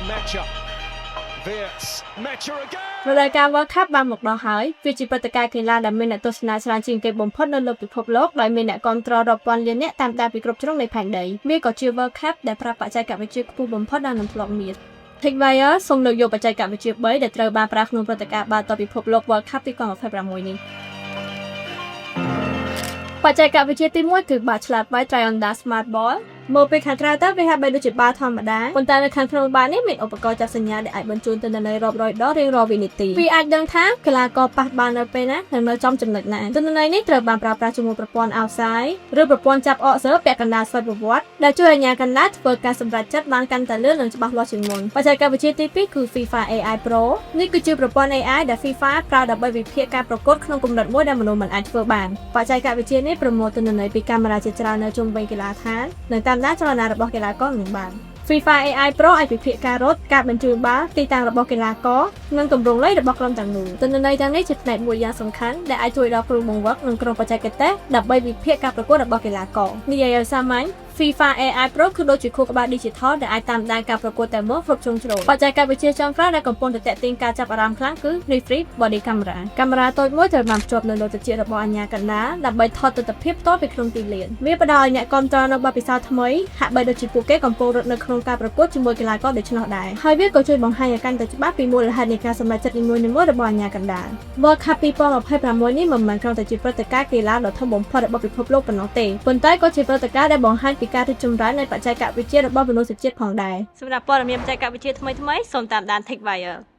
Mecha. Wirtz. Mecha again. រដូវកាល World Cup បានមកដល់ហើយវាជាព្រឹត្តិការណ៍កីឡាដែលមានអ្នកទស្សនាច្រើនជាងគេបំផុតនៅលើពិភពលោកដោយមានអ្នកគាំទ្ររាប់ពាន់លាននាក់តាមដានពីគ្រប់ជ្រុងនៃផែនដីវាក៏ជា World Cup ដែលប្រើបច្ចេកវិទ្យាខ្ពស់បំផុតដែលនឹងធ្លាប់មាន Techwire សូមលើកយកបច្ចេកវិទ្យា3ដែលត្រូវបានប្រើក្នុងព្រឹត្តិការណ៍បាល់ទាត់ពិភពលោក World Cup 2026 នេះបច្ចេកវិទ្យាទី1គឺបាល់ឆ្លាតវៃ Trianda Smart Ball មកពីខាងក្រៅទៅវាហាក់បីដូចជាបាល់ធម្មតាប៉ុន្តែនៅខាងក្នុងបាល់នេះមានឧបករណ៍ចាប់សញ្ញាដែលអាចបញ្ជូនទិន្នន័យរាប់រយដងរៀងរាល់វិនាទីវាអាចដឹងថាកីឡាករប៉ះបាល់នៅពេលណានិងនៅចំចំណុចណាទិន្នន័យនេះត្រូវបានប្រើប្រាស់ជាមួយប្រព័ន្ធ outside ឬប្រព័ន្ធចាប់អក្សរពាក់កណ្ដាលស្វ័យប្រវត្តិដែលជួយឲ្យអាជ្ញាកណ្ដាលធ្វើការសម្រេចចិត្តបានកាន់តែលឿននិងច្បាស់លាស់ជាងមុនបច្ចេកវិទ្យាទី2គឺ FIFA AI Pro នេះគឺជាប្រព័ន្ធ AI ដែល FIFA ប្រើដើម្បីវិភាគការប្រកួតក្នុងកម្រិតមួយដែលមនុស្សមិនអាចធ្វើបានបច្ចេកវិទ្យានេះប្រមូលទិន្នន័យពីកាមេរ៉ាជាច្រើននៅជុំវិញកីឡាដ្ឋាននិងតាមដានចលនារបស់កីឡាករនឹងបាន FIFA AI Pro អាចវិភាគការរត់ការបញ្ជូនបាល់ទីតាំងរបស់កីឡាករនិងទម្រង់លេខរបស់ក្រុមទាំងមូលទិន្នន័យទាំងនេះជាផ្នែកមួយយ៉ាងសំខាន់ដែលអាចជួយដល់គ្រូបង្វឹកនិងក្រុមបច្ចេកទេសដើម្បីវិភាគការប្រកួតរបស់កីឡាករនិយាយឲ្យសាមញ្ញFIFA AI Pro គឺដូចជាខួរក្បាល Digital ដែលអាចតាមដានការប្រកួតតែមួយគ្រប់ជ្រុងជ្រោយបច្ចេកវិទ្យាចុងក្រោយដែលកំពុងតែទាក់ទាញការចាប់អារម្មណ៍ខ្លាំងគឺ Reflex Body Camera កាមេរ៉ាតូចមួយត្រូវបានភ្ជាប់នៅលើត្រចៀករបស់អាជ្ញាកណ្ដាលដើម្បីថតទិដ្ឋភាពផ្ទាល់ពីក្នុងទីលានវាផ្ដល់ឲ្យអ្នកគាំទ្រនៅបទពិសោធន៍ថ្មីហាក់បីដូចជាពួកគេកំពុងរត់នៅក្នុងការប្រកួតជាមួយកីឡាករដូច្នោះដែរហើយវាក៏ជួយបង្ហាញឲ្យកាន់តែច្បាស់ពីមូលហេតុនៃការសម្រេចចិត្តនីមួយៗរបស់អាជ្ញាកណ្ដាល World Cup 2026នេះមិនមែនគ្រាន់តែជាព្រឹត្តិការណ៍កីឡាដ៏ធំបំផុតរបស់ពិភពលោកប៉ុណ្ណោះទេប៉ុន្តែក៏ជាព្រឹត្តិការណ៍ដែលបង្ហាញពីការរីកចម្រើននៃបច្ចេកវិទ្យារបស់មនុស្សជាតិផងដែរសម្រាប់ព័ត៌មានបច្ចេកវិទ្យាថ្មីៗសូមតាមដាន Techwire